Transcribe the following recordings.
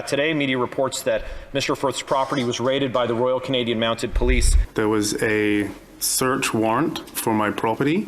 Today, media reports that Mr. Firth's property was raided by the Royal Canadian Mounted Police. There was a search warrant for my property.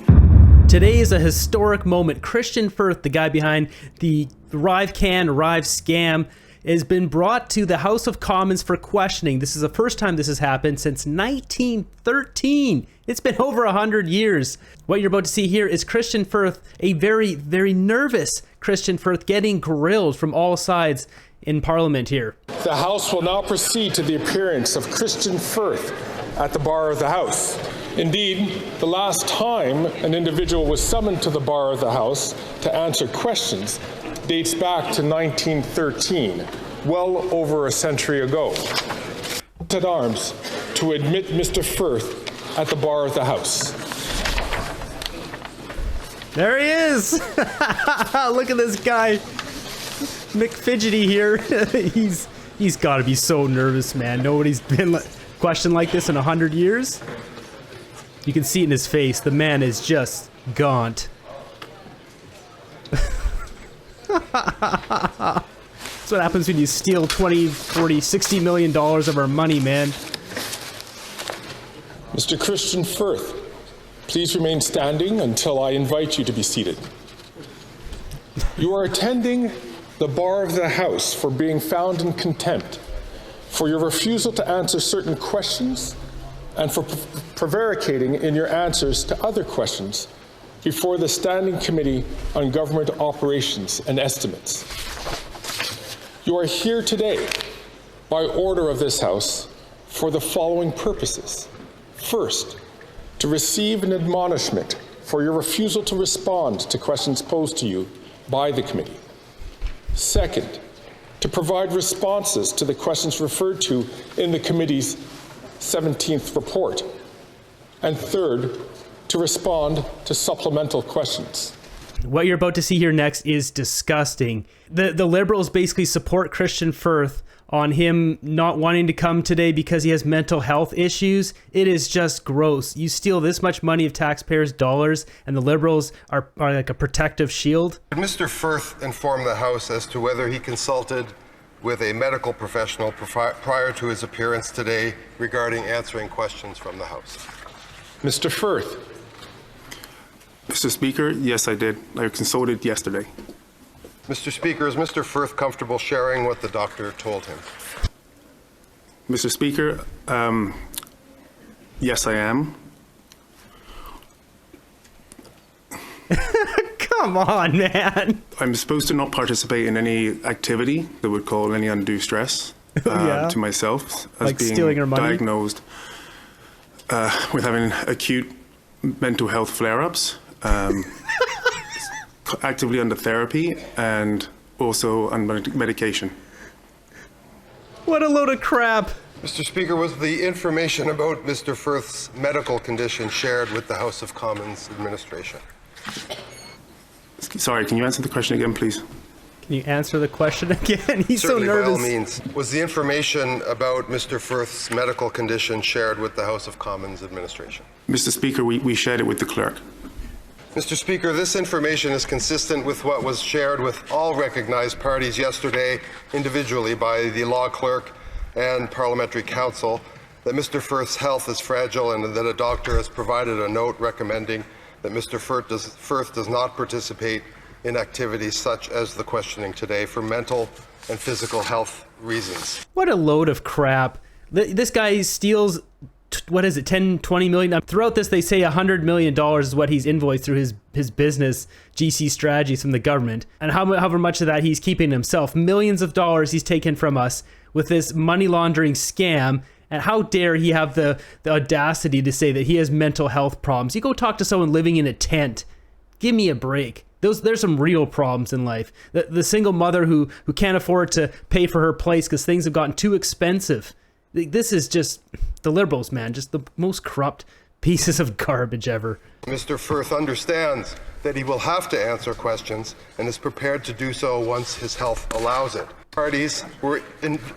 Today is a historic moment. Christian Firth, the guy behind the ArriveCan, Arrive scam, has been brought to the House of Commons for questioning. This is the first time this has happened since 1913. It's been over 100 years. What you're about to see here is Christian Firth, a very, very nervous Christian Firth, getting grilled from all sides in Parliament here. The House will now proceed to the appearance of Christian Firth at the bar of the House. Indeed, the last time an individual was summoned to the bar of the House to answer questions dates back to 1913, well over a century ago. At arms to admit Mr. Firth at the bar of the House. There he is! Look at this guy. McFidgety here. he's got to be so nervous, man. Nobody's been questioned like this in 100 years. You can see it in his face. The man is just gaunt. That's what happens when you steal 20, 40, 60 million dollars of our money, man. Mr. Christian Firth, please remain standing until I invite you to be seated. You are attending the bar of the House for being found in contempt, for your refusal to answer certain questions, and for prevaricating in your answers to other questions before the Standing Committee on Government Operations and Estimates. You are here today by order of this House for the following purposes. First, to receive an admonishment for your refusal to respond to questions posed to you by the committee. Second, to provide responses to the questions referred to in the committee's 17th report. And third, to respond to supplemental questions. What you're about to see here next is disgusting. The Liberals basically support Christian Firth on him not wanting to come today because he has mental health issues. It is just gross. You steal this much money of taxpayers' dollars and the Liberals are like a protective shield. Did Mr. Firth inform the House as to whether he consulted with a medical professional prior to his appearance today regarding answering questions from the House? Mr. Firth. Mr. Speaker, yes, I did. I consulted yesterday. Mr. Speaker, is Mr. Firth comfortable sharing what the doctor told him? Mr. Speaker, yes, I am. Come on, man. I'm supposed to not participate in any activity that would cause any undue stress to myself, as like being stealing her money? diagnosed with having acute mental health flare-ups, actively under therapy, and also on medication. What a load of crap. Mr. Speaker, was the information about Mr. Firth's medical condition shared with the House of Commons administration? Sorry, can you answer the question again, please? Can you answer the question again? He's Certainly, so nervous. by all means. Was the information about Mr. Firth's medical condition shared with the House of Commons administration? Mr. Speaker, we shared it with the clerk. Mr. Speaker, this information is consistent with what was shared with all recognized parties yesterday individually by the law clerk and parliamentary counsel, that Mr. Firth's health is fragile and that a doctor has provided a note recommending that Mr. Firth does not participate in activities such as the questioning today for mental and physical health reasons. What a load of crap. This guy steals, what is it, 10, 20 million? Throughout this, they say $100 million is what he's invoiced through his business, GC Strategies, from the government. And however much of that he's keeping himself. Millions of dollars he's taken from us with this money laundering scam. And how dare he have the audacity to say that he has mental health problems? You go talk to someone living in a tent. Give me a break. There's some real problems in life. The single mother who can't afford to pay for her place because things have gotten too expensive. This is just the Liberals, man. Just the most corrupt pieces of garbage ever. Mr. Firth understands that he will have to answer questions and is prepared to do so once his health allows it. Parties were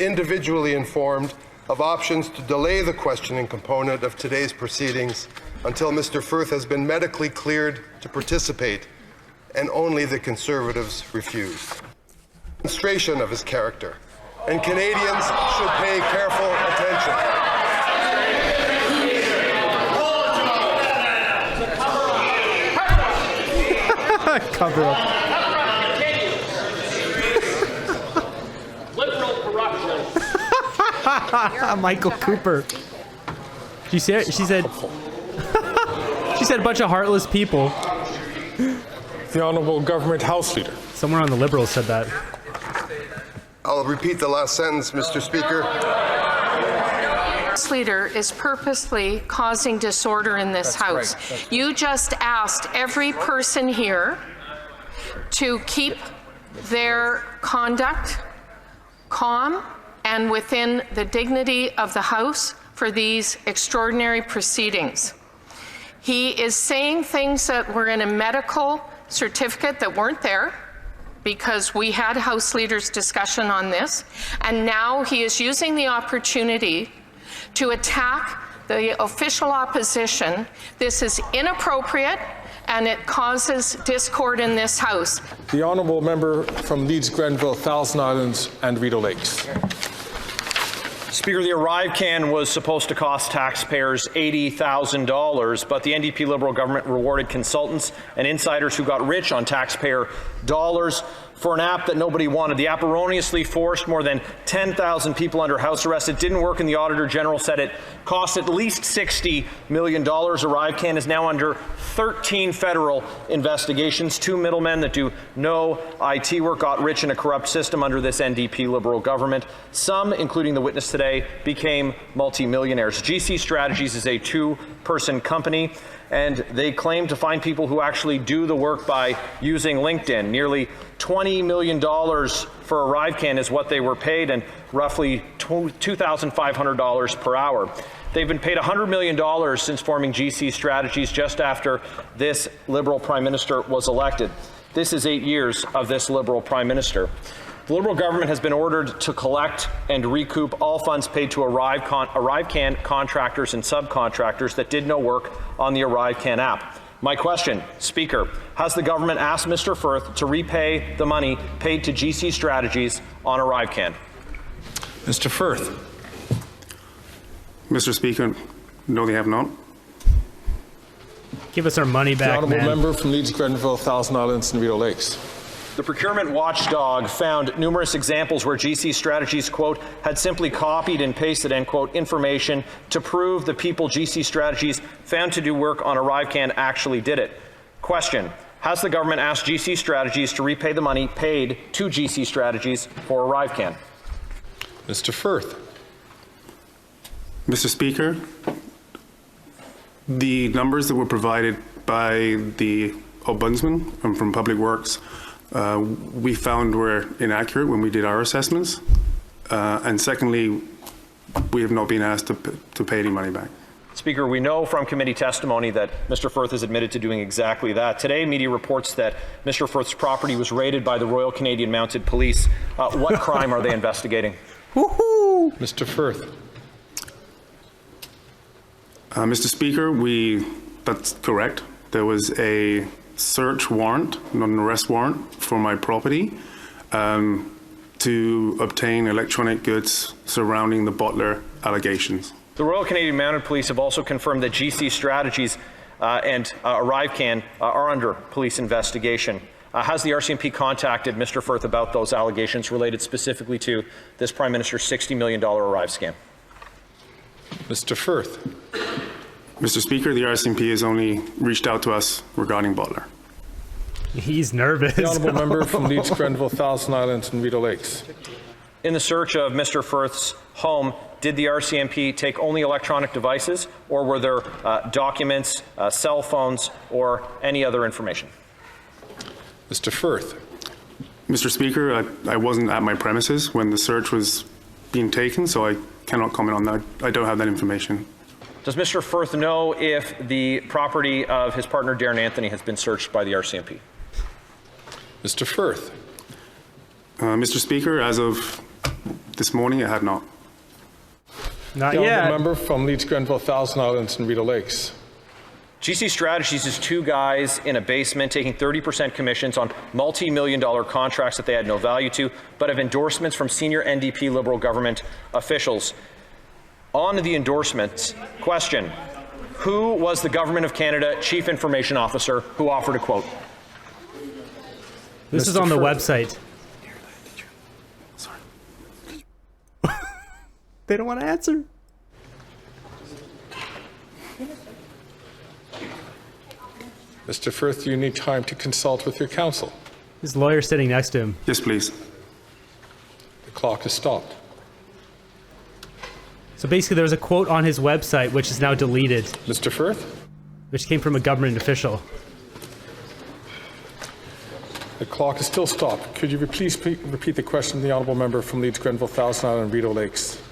individually informed of options to delay the questioning component of today's proceedings until Mr. Firth has been medically cleared to participate, and only the Conservatives refused. Demonstration of his character and Canadians should pay careful attention. Cover up. Liberal corruption. Michael Cooper. She said she said a bunch of heartless people. The Honourable Government House Leader. Somewhere on the Liberals said that. I'll repeat the last sentence, Mr. Speaker. This leader is purposely causing disorder in this House. You just asked every person here to keep their conduct calm and within the dignity of the House for these extraordinary proceedings. He is saying things that were in a medical certificate that weren't there, because we had House leaders' discussion on this, and now he is using the opportunity to attack the official opposition. This is inappropriate, and it causes discord in this House. The Honourable Member from Leeds, Grenville, Thousand Islands and Rideau Lakes. Speaker, the ArriveCan was supposed to cost taxpayers $80,000, but the NDP Liberal government rewarded consultants and insiders who got rich on taxpayer dollars for an app that nobody wanted. The app erroneously forced more than 10,000 people under house arrest. It didn't work, and the Auditor General said it cost at least $60 million. ArriveCan is now under 13 federal investigations. 2 middlemen that do no IT work got rich in a corrupt system under this NDP Liberal government. Some, including the witness today, became multimillionaires. GC Strategies is a 2-person company, and they claim to find people who actually do the work by using LinkedIn. Nearly $20 million for ArriveCan is what they were paid, and roughly $2,500 per hour. They've been paid $100 million since forming GC Strategies just after this Liberal Prime Minister was elected. This is 8 years of this Liberal Prime Minister. The Liberal government has been ordered to collect and recoup all funds paid to ArriveCan contractors and subcontractors that did no work on the ArriveCan app. My question, Speaker, has the government asked Mr. Firth to repay the money paid to GC Strategies on ArriveCan? Mr. Firth. Mr. Speaker, no, they have not. Give us our money back, The Honourable man. Member from Leeds, Grenville, Thousand Islands and Rideau Lakes. The procurement watchdog found numerous examples where GC Strategies, quote, had simply copied and pasted, end quote, information to prove the people GC Strategies found to do work on ArriveCan actually did it. Question, has the government asked GC Strategies to repay the money paid to GC Strategies for ArriveCan? Mr. Firth. Mr. Speaker, the numbers that were provided by the Ombudsman and from Public Works we found were inaccurate when we did our assessments. And secondly, we have not been asked to pay any money back. Speaker, we know from committee testimony that Mr. Firth has admitted to doing exactly that. Today, media reports that Mr. Firth's property was raided by the Royal Canadian Mounted Police. What crime are they investigating? Woohoo! Mr. Firth. Mr. Speaker, that's correct. There was a search warrant, not an arrest warrant, for my property to obtain electronic goods surrounding the Butler allegations. The Royal Canadian Mounted Police have also confirmed that GC Strategies and ArriveCan are under police investigation. Has the RCMP contacted Mr. Firth about those allegations related specifically to this Prime Minister's $60 million Arrive scam? Mr. Firth. Mr. Speaker, the RCMP has only reached out to us regarding Butler. He's nervous. The Honourable Member from Leeds, Grenville, Thousand Islands and Rideau Lakes. In the search of Mr. Firth's home, did the RCMP take only electronic devices, or were there documents, cell phones, or any other information? Mr. Firth. Mr. Speaker, I wasn't at my premises when the search was being taken, so I cannot comment on that. I don't have that information. Does Mr. Firth know if the property of his partner Darren Anthony has been searched by the RCMP? Mr. Firth. Mr. Speaker, as of this morning, it had not. Not The Honourable yet. Member from Leeds, Grenville, Thousand Islands and Rideau Lakes. GC Strategies is two guys in a basement taking 30% commissions on multi-million-dollar contracts that they had no value to, but have endorsements from senior NDP Liberal government officials. On the endorsements, question, who was the Government of Canada Chief Information Officer who offered a quote? This is on the website. They don't want to answer. Mr. Firth, you need time to consult with your counsel. His lawyer's sitting next to him. Yes, please. The clock has stopped. So basically, there was a quote on his website which is now deleted, Mr. Firth, which came from a government official. the clock is still stopped. Could you please repeat the question of the honourable member from Leeds, Grenville, Thousand Island, and Rideau Lakes?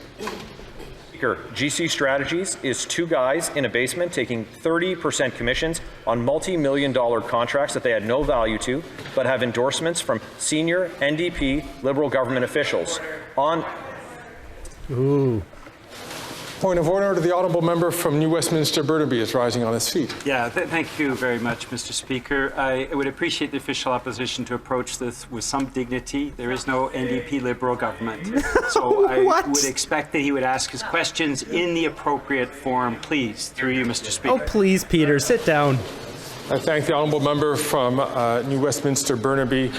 Speaker, GC Strategies is two guys in a basement taking 30% commissions on multi-million-dollar contracts that they had no value to, but have endorsements from senior NDP Liberal government officials. On Ooh. Point of order, the honourable member from New Westminster Burnaby is rising on his feet. Yeah, thank you very much, Mr. Speaker. I would appreciate the official opposition to approach this with some dignity. There is no NDP Liberal government. So I would expect that he would ask his questions in the appropriate form, please, through you, Mr. Speaker. Oh, please, Peter, sit down. I thank the honourable member from New Westminster Burnaby.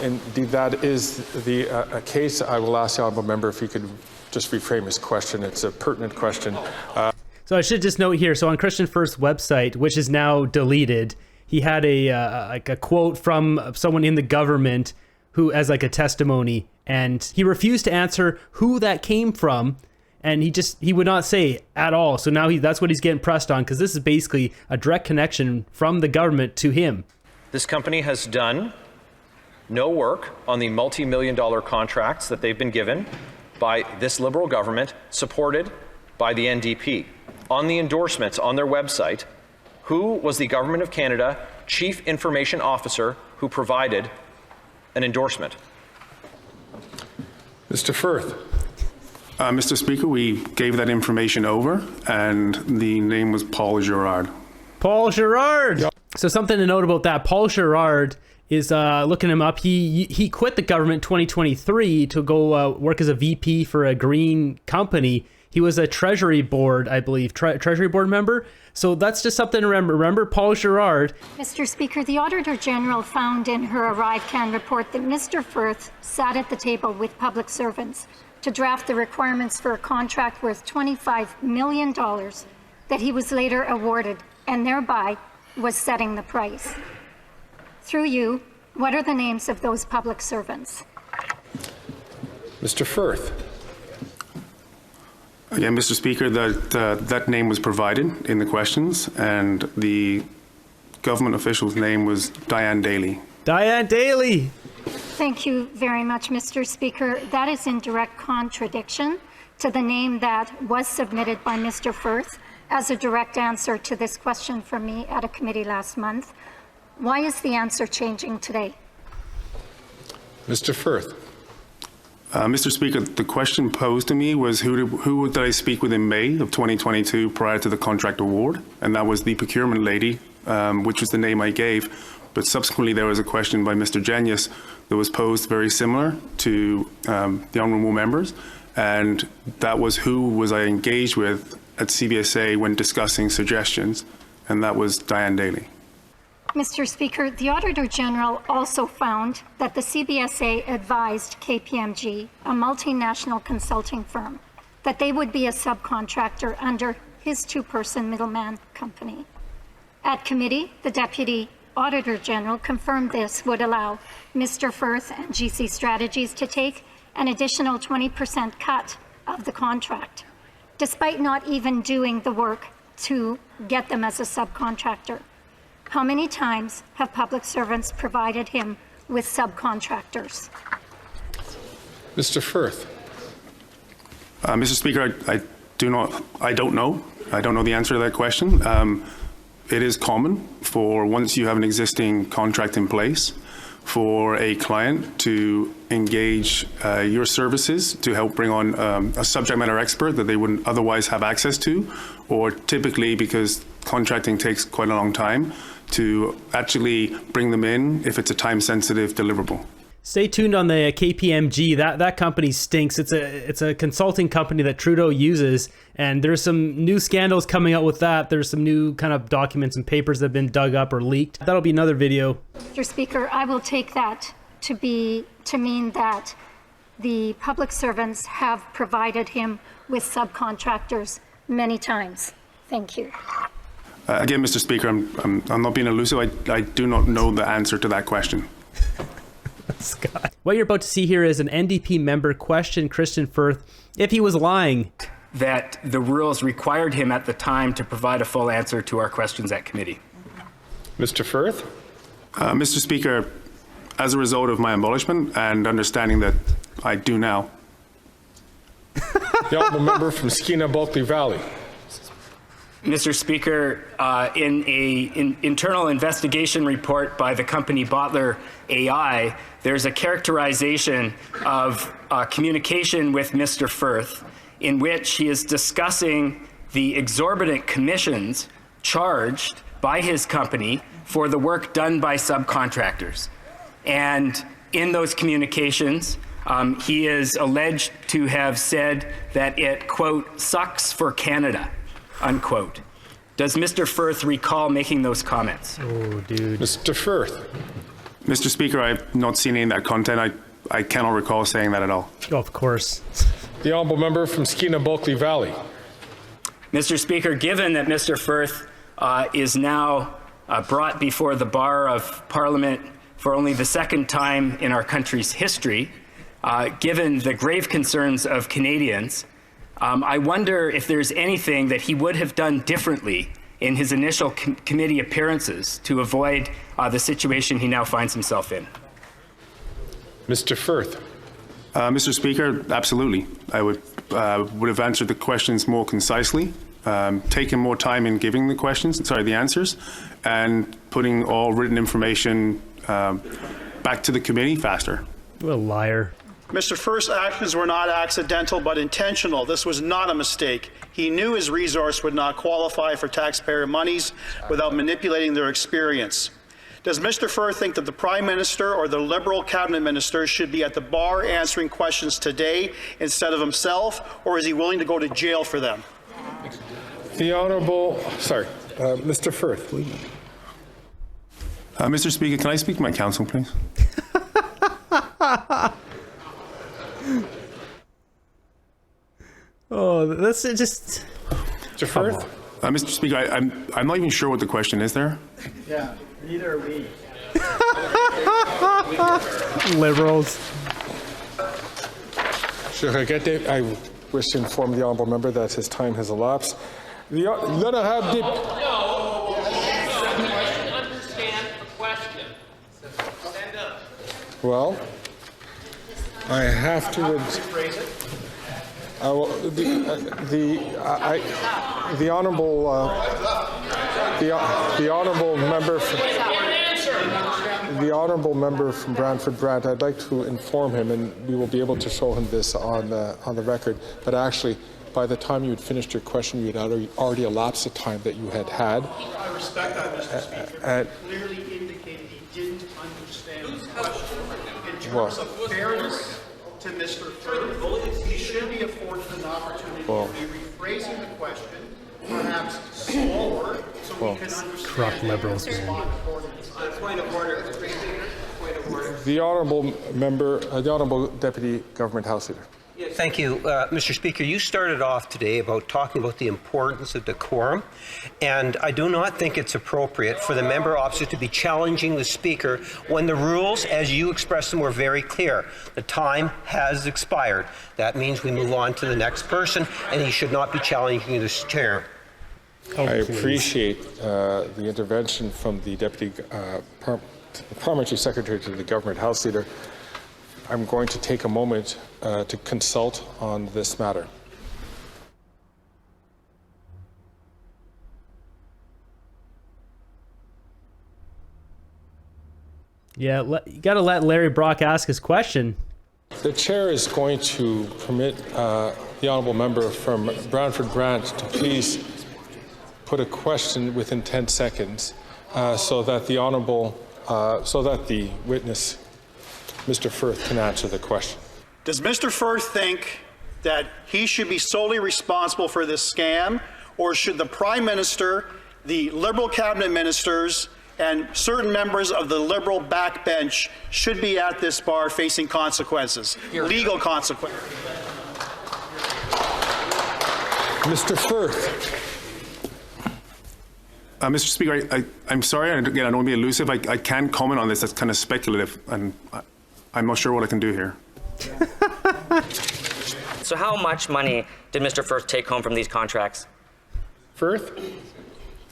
Indeed, that is the case. I will ask the honourable member if he could just reframe his question. It's a pertinent question. So I should just note here, so on Christian First's website, which is now deleted, he had a quote from someone in the government who, as like a testimony, and he refused to answer who that came from, and he would not say at all. So now that's what he's getting pressed on, because this is basically a direct connection from the government to him. this company has done no work on the multi-million-dollar contracts that they've been given by this Liberal government, supported by the NDP. On the endorsements on their website, who was the Government of Canada Chief Information Officer who provided an endorsement? Mr. Firth. Mr. Speaker, we gave that information over, and the name was Paul Girard. Paul Girard! Yep. So something to note about that, Paul Girard is, looking him up, he quit the government in 2023 to go work as a VP for a green company. He was a Treasury Board, I believe, Treasury Board member. So that's just something to remember. Remember Paul Girard. Mr. Speaker, the Auditor General found in her ArriveCan report that Mr. Firth sat at the table with public servants to draft the requirements for a contract worth $25 million that he was later awarded, and thereby was setting the price. Through you, what are the names of those public servants? Mr. Firth. Again, Mr. Speaker, that name was provided in the questions, and the government official's name was Diane Daly. Diane Daly! Thank you very much, Mr. Speaker. That is in direct contradiction to the name that was submitted by Mr. Firth as a direct answer to this question from me at a committee last month. Why is the answer changing today? Mr. Firth. Mr. Speaker, the question posed to me was who did I speak with in May of 2022 prior to the contract award? And that was the procurement lady, which was the name I gave. But subsequently, there was a question by Mr. Genius that was posed very similar to the honourable members. And that was who was I engaged with at CBSA when discussing suggestions. And that was Diane Daly. Mr. Speaker, the Auditor General also found that the CBSA advised KPMG, a multinational consulting firm, that they would be a subcontractor under his two-person middleman company. At committee, the Deputy Auditor General confirmed this would allow Mr. Firth and GC Strategies to take an additional 20% cut of the contract, despite not even doing the work to get them as a subcontractor. How many times have public servants provided him with subcontractors? Mr. Firth. Mr. Speaker, I don't know. I don't know the answer to that question. It is common for, once you have an existing contract in place, for a client to engage your services to help bring on a subject matter expert that they wouldn't otherwise have access to, or typically because contracting takes quite a long time to actually bring them in if it's a time-sensitive deliverable. Stay tuned on the KPMG. That company stinks. It's a consulting company that Trudeau uses, and there's some new scandals coming out with that. There's some new kind of documents and papers that have been dug up or leaked. That'll be another video. Mr. Speaker, I will take that to mean that the public servants have provided him with subcontractors many times. Thank you. Again, Mr. Speaker, I'm not being elusive. I do not know the answer to that question. Scott. What you're about to see here is an NDP member question Christian Firth if he was lying. That the rules required him at the time to provide a full answer to our questions at committee. Mr. Firth? Mr. Speaker, as a result of my abolishment and understanding that I do now. The honourable member from Skeena Bulkley Valley. Mr. Speaker, in an internal investigation report by the company Bottler AI, there's a characterization of communication with Mr. Firth in which he is discussing the exorbitant commissions charged by his company for the work done by subcontractors. And in those communications, he is alleged to have said that it, quote, sucks for Canada, unquote. Does Mr. Firth recall making those comments? Oh, dude. Mr. Firth? Mr. Speaker, I've not seen any of that content. I cannot recall saying that at all. Oh, of course. The honourable member from Skeena Bulkley Valley. Mr. Speaker, given that Mr. Firth is now brought before the bar of Parliament for only the second time in our country's history, given the grave concerns of Canadians, I wonder if there's anything that he would have done differently in his initial committee appearances to avoid the situation he now finds himself in. Mr. Firth? Mr. Speaker, absolutely. I would have answered the questions more concisely, taken more time in giving the answers, and putting all written information back to the committee faster. What a liar. Mr. Firth's actions were not accidental but intentional. This was not a mistake. He knew his resource would not qualify for taxpayer monies without manipulating their experience. Does Mr. Firth think that the Prime Minister or the Liberal Cabinet Minister should be at the bar answering questions today instead of himself, or is he willing to go to jail for them? The Honourable, Mr. Firth. Mr. Speaker, can I speak to my counsel, please? Oh, that's just... Mr. Firth? Mr. Speaker, I'm not even sure what the question is there. Yeah, neither are we. Liberals. I wish to inform the honourable member that his time has elapsed. Let us have the... Understand the question. Stand up. Well, I have to... the honourable member from Brantford Brant, I'd like to inform him, and we will be able to show him this on the record, but actually, by the time you had finished your question, you had already elapsed the time that you had. I respect that, Mr. Speaker. He clearly indicated he didn't understand the question. In terms of fairness to Mr. Firth, he should be afforded an opportunity to be rephrasing the question, perhaps slower, so we can understand. Corrupt liberals. Point of order, Mr. Speaker. Point of order. The honourable member, the honourable deputy government house leader. Thank you, Mr. Speaker. You started off today about talking about the importance of decorum, and I do not think it's appropriate for the member opposite to be challenging the Speaker when the rules, as you expressed them, were very clear. The time has expired. That means we move on to the next person, and he should not be challenging this chair. I appreciate the intervention from the Deputy Parliamentary Secretary to the Government House Leader. I'm going to take a moment to consult on this matter. Yeah, you got to let Larry Brock ask his question. The chair is going to permit the honourable member from Brantford Brant to please put a question within 10 seconds so that the witness, Mr. Firth, can answer the question. Does Mr. Firth think that he should be solely responsible for this scam, or should the Prime Minister, the Liberal cabinet ministers, and certain members of the Liberal backbench should be at this bar facing consequences, legal consequences? Mr. Firth. Mr. Speaker, I'm sorry, again, I don't want to be elusive. I can't comment on this. That's kind of speculative, and I'm not sure what I can do here. So how much money did Mr. Firth take home from these contracts? Firth?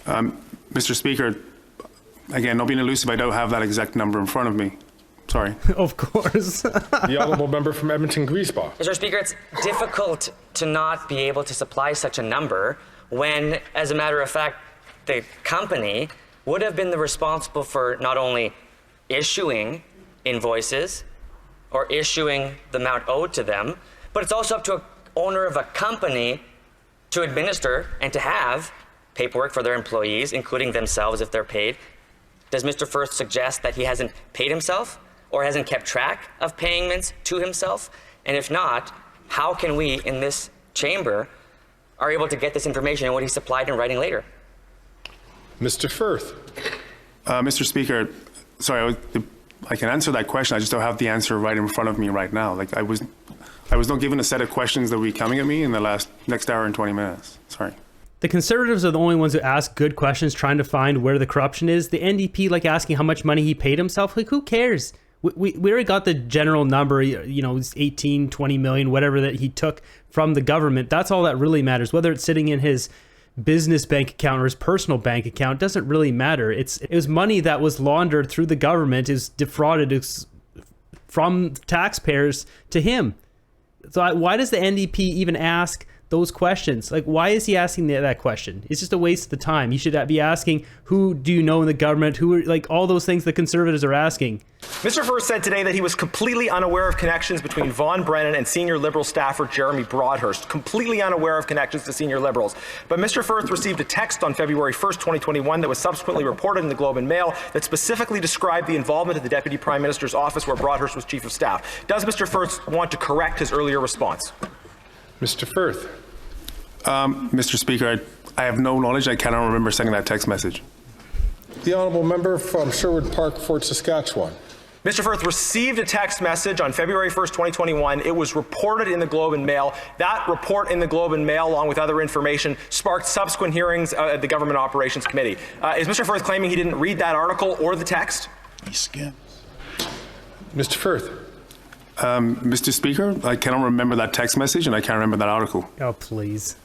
Mr. Speaker, again, not being elusive, I don't have that exact number in front of me. Sorry. Of course. The honourable member from Edmonton-Griesbach. Mr. Speaker, it's difficult to not be able to supply such a number when, as a matter of fact, the company would have been the responsible for not only issuing invoices or issuing the amount owed to them, but it's also up to an owner of a company to administer and to have paperwork for their employees, including themselves if they're paid. Does Mr. Firth suggest that he hasn't paid himself or hasn't kept track of payments to himself? And if not, how can we in this chamber are able to get this information and what he supplied in writing later? Mr. Firth. Mr. Speaker, sorry, I can answer that question. I just don't have the answer right in front of me right now. Like I was not given a set of questions that will be coming at me in the next hour and 20 minutes. Sorry. The Conservatives are the only ones who ask good questions trying to find where the corruption is. The NDP like asking how much money he paid himself. Like, who cares? We already got the general number, you know, 18, 20 million, whatever that he took from the government. That's all that really matters. Whether it's sitting in his business bank account or his personal bank account doesn't really matter. It was money that was laundered through the government, is defrauded from taxpayers to him. So why does the NDP even ask those questions? Like, why is he asking that question? It's just a waste of the time. You should be asking, who do you know in the government? Who are, like, all those things the Conservatives are asking. Mr. Firth said today that he was completely unaware of connections between Vaughan Brennan and senior Liberal staffer Jeremy Broadhurst. Completely unaware of connections to senior Liberals. But Mr. Firth received a text on February 1st, 2021 that was subsequently reported in the Globe and Mail that specifically described the involvement of the Deputy Prime Minister's office where Broadhurst was Chief of Staff. Does Mr. Firth want to correct his earlier response? Mr. Firth. Mr. Speaker, I have no knowledge. I cannot remember sending that text message. The honourable member from Sherwood Park, Fort Saskatchewan. Mr. Firth received a text message on February 1st, 2021. It was reported in the Globe and Mail. That report in the Globe and Mail, along with other information, sparked subsequent hearings at the Government Operations Committee. Is Mr. Firth claiming he didn't read that article or the text? Mr. Firth. Mr. Speaker, I cannot remember that text message and I can't remember that article. Oh, please.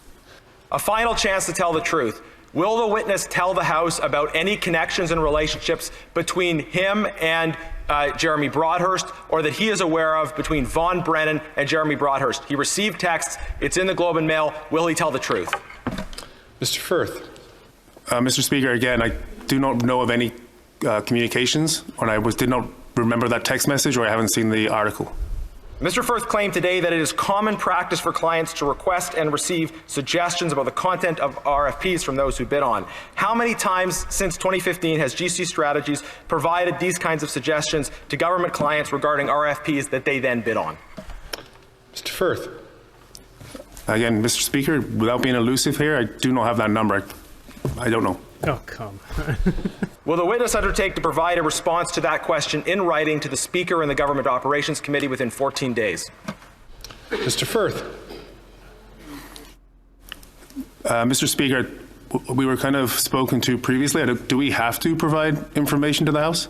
A final chance to tell the truth. Will the witness tell the House about any connections and relationships between him and Jeremy Broadhurst, or that he is aware of between Vaughan Brennan and Jeremy Broadhurst? He received texts. It's in the Globe and Mail. Will he tell the truth? Mr. Firth. Mr. Speaker, again, I do not know of any communications, or did not remember that text message, or I haven't seen the article. Mr. Firth claimed today that it is common practice for clients to request and receive suggestions about the content of RFPs from those who bid on. How many times since 2015 has GC Strategies provided these kinds of suggestions to government clients regarding RFPs that they then bid on? Mr. Firth. Again, Mr. Speaker, without being elusive here, I do not have that number. I don't know. Oh, come. Will the witness undertake to provide a response to that question in writing to the Speaker and the Government Operations Committee within 14 days? Mr. Firth. Mr. Speaker, we were kind of spoken to previously. Do we have to provide information to the House?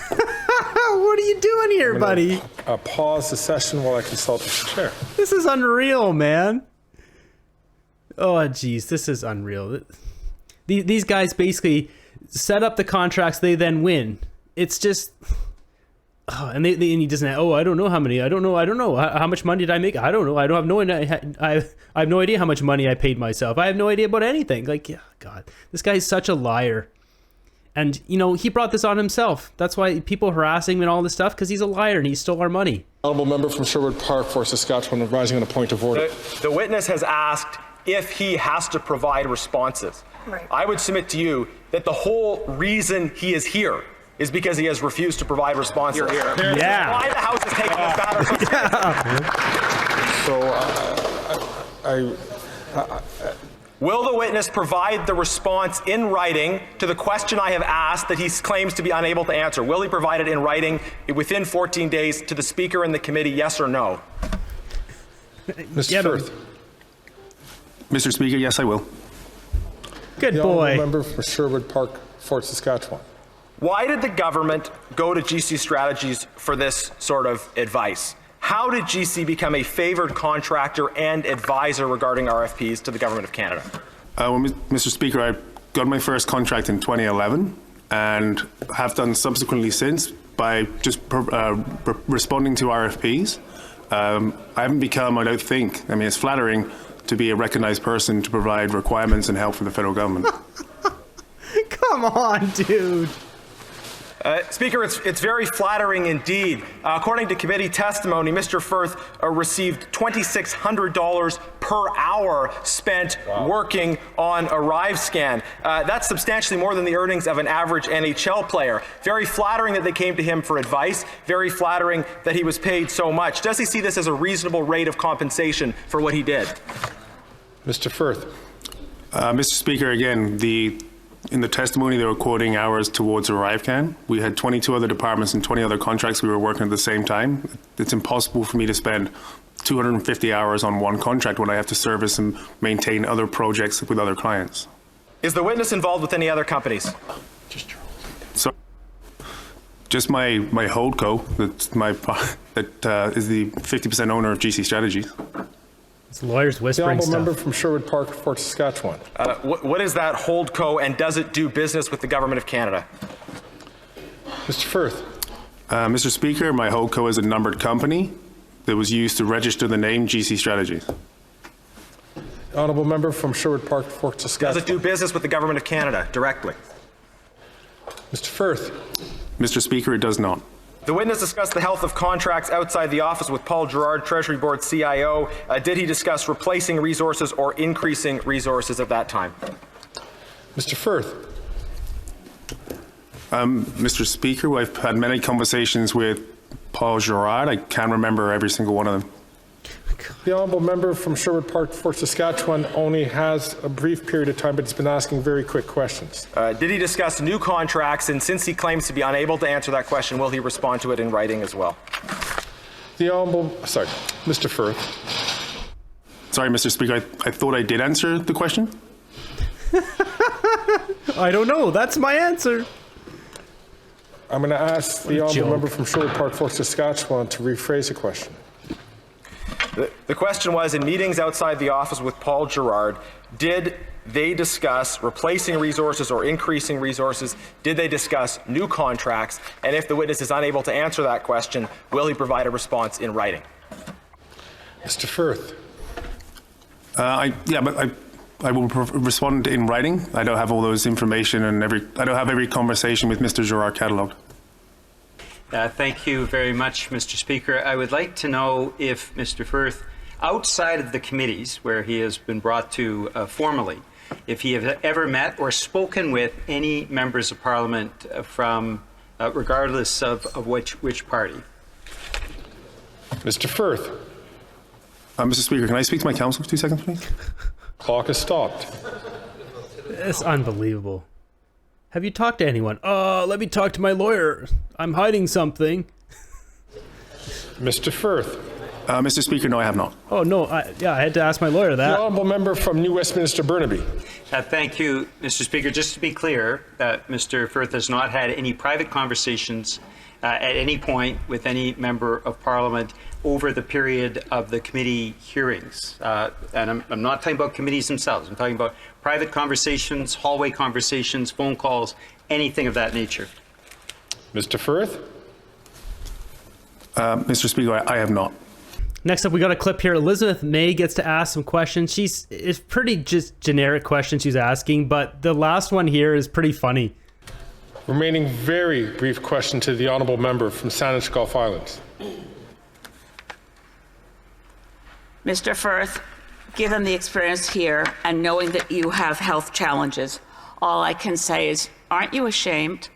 What are you doing here, buddy? Pause the session while I consult with the chair. This is unreal, man. Oh, geez, this is unreal. These guys basically set up the contracts, they then win. It's just, and he doesn't. I don't know how many. I don't know. How much money did I make? I don't know. I don't have no. I have no idea how much money I paid myself. I have no idea about anything. Like, yeah, God, this guy's such a liar. And you know, he brought this on himself. That's why people harassing him and all this stuff, because he's a liar and he stole our money. Honourable member from Sherwood Park, Fort Saskatchewan, rising on a point of order. The witness has asked if he has to provide responses. Right. I would submit to you that the whole reason he is here is because he has refused to provide responses. You're here. Yeah. Why the House is taking this matter so seriously. Will the witness provide the response in writing to the question I have asked that he claims to be unable to answer? Will he provide it in writing within 14 days to the Speaker and the committee, yes or no? Mr. Firth. Mr. Speaker, yes, I will. Good The boy. honourable member for Sherwood Park, Fort Saskatchewan. Why did the government go to GC Strategies for this sort of advice? How did GC become a favoured contractor and advisor regarding RFPs to the Government of Canada? Well, Mr. Speaker, I got my first contract in 2011 and have done subsequently since by just responding to RFPs. I haven't become, I don't think, I mean, it's flattering to be a recognised person to provide requirements and help for the federal government. Come on, dude. Speaker, it's very flattering indeed. According to committee testimony, Mr. Firth received $2,600 per hour spent working on ArriveCan. That's substantially more than the earnings of an average NHL player. Very flattering that they came to him for advice. Very flattering that he was paid so much. Does he see this as a reasonable rate of compensation for what he did? Mr. Firth. Mr. Speaker, again, in the testimony, they were quoting hours towards ArriveCan. We had 22 other departments and 20 other contracts we were working at the same time. It's impossible for me to spend 250 hours on one contract when I have to service and maintain other projects with other clients. Is the witness involved with any other companies? So, just my holdco, that is the 50% owner of GC Strategies. It's lawyers The whispering honourable stuff. member from Sherwood Park, Fort Saskatchewan. What is that holdco, and does it do business with the Government of Canada? Mr. Firth. Mr. Speaker, my holdco is a numbered company that was used to register the name GC Strategies. The honourable member from Sherwood Park, Fort Saskatchewan. Does it do business with the Government of Canada directly? Mr. Firth. Mr. Speaker, it does not. The witness discussed the health of contracts outside the office with Paul Gerard, Treasury Board CIO. Did he discuss replacing resources or increasing resources at that time? Mr. Firth. Mr. Speaker, I've had many conversations with Paul Gerard. I can't remember every single one of them. The honourable member from Sherwood Park, Fort Saskatchewan only has a brief period of time, but he's been asking very quick questions. Did he discuss new contracts? And since he claims to be unable to answer that question, will he respond to it in writing as well? The honourable, sorry, Mr. Firth. Sorry, Mr. Speaker, I thought I did answer the question. I don't know. That's my answer. I'm going to ask the honourable member from Sherwood Park, Fort Saskatchewan to rephrase the question. The question was, in meetings outside the office with Paul Gerard, did they discuss replacing resources or increasing resources? Did they discuss new contracts? And if the witness is unable to answer that question, will he provide a response in writing? Mr. Firth. I will respond in writing. I don't have all those information and I don't have every conversation with Mr. Gerard catalogued. Thank you very much, Mr. Speaker. I would like to know if Mr. Firth, outside of the committees where he has been brought to formally, if he has ever met or spoken with any members of Parliament from, regardless of which party. Mr. Firth. Mr. Speaker, can I speak to my counsel for 2 seconds, please? Clock is stopped. It's unbelievable. Have you talked to anyone? Let me talk to my lawyer. I'm hiding something. Mr. Firth. Mr. Speaker, no, I have not. Oh, no. I had to ask my lawyer that. The honourable member from New Westminster, Burnaby. Thank you, Mr. Speaker. Just to be clear, Mr. Firth has not had any private conversations at any point with any member of Parliament over the period of the committee hearings. And I'm not talking about committees themselves. I'm talking about private conversations, hallway conversations, phone calls, anything of that nature. Mr. Firth. Mr. Speaker, I have not. Next up, we got a clip here. Elizabeth May gets to ask some questions. It's pretty just generic questions she's asking, but the last one here is pretty funny. Remaining very brief question to the honourable member from Saanich Gulf Islands. Mr. Firth, given the experience here and knowing that you have health challenges, all I can say is, aren't you ashamed?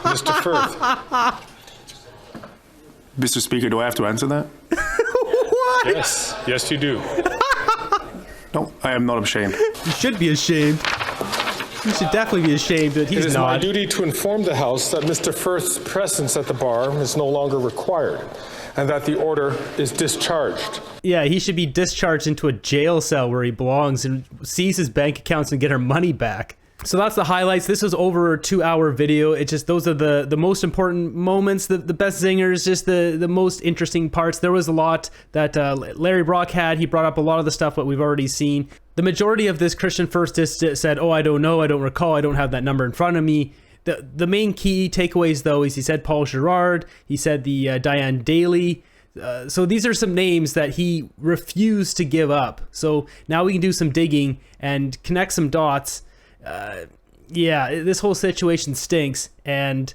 Mr. Firth. Mr. Speaker, do I have to answer that? What? Yes, you do. No, I am not ashamed. You should be ashamed. You should definitely be ashamed that he's It is not. my duty to inform the House that Mr. Firth's presence at the bar is no longer required and that the order is discharged. Yeah, he should be discharged into a jail cell where he belongs and seize his bank accounts and get our money back. So that's the highlights. This was over a 2-hour video. It just, those are the most important moments, the best zingers, just the most interesting parts. There was a lot that Larry Brock had. He brought up a lot of the stuff that we've already seen. The majority of this Christian First just said, oh, I don't know, I don't recall, I don't have that number in front of me. The main key takeaways, though, is he said Paul Girard, he said the Diane Daly. So these are some names that he refused to give up. So now we can do some digging and connect some dots. Yeah, this whole situation stinks, and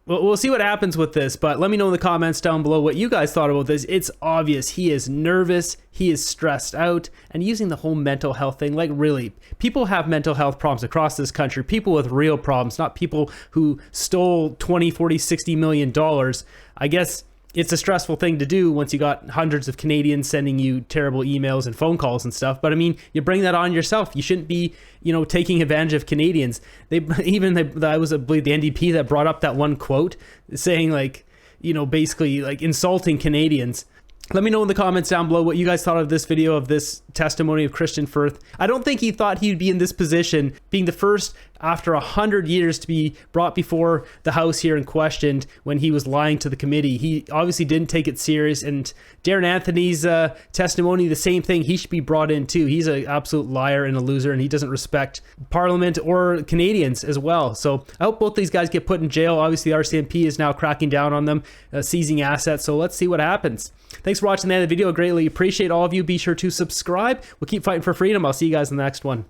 we'll see what happens with this, but let me know in the comments down below what you guys thought about this. It's obvious he is nervous, he is stressed out, and using the whole mental health thing, like really, people have mental health problems across this country, people with real problems, not people who stole 20, 40, 60 million dollars. I guess it's a stressful thing to do once you got hundreds of Canadians sending you terrible emails and phone calls and stuff. But I mean, you bring that on yourself. You shouldn't be, taking advantage of Canadians. I believe the NDP that brought up that one quote saying basically insulting Canadians. Let me know in the comments down below what you guys thought of this video, of this testimony of Christian Firth. I don't think he thought he'd be in this position, being the first after 100 years to be brought before the House here and questioned when he was lying to the committee. He obviously didn't take it serious, and Darren Anthony's testimony, the same thing. He should be brought in too. He's an absolute liar and a loser, and he doesn't respect Parliament or Canadians as well. So I hope both these guys get put in jail. Obviously, the RCMP is now cracking down on them, seizing assets. So let's see what happens. Thanks for watching the end of the video. I greatly appreciate all of you. Be sure to subscribe. We'll keep fighting for freedom. I'll see you guys in the next one.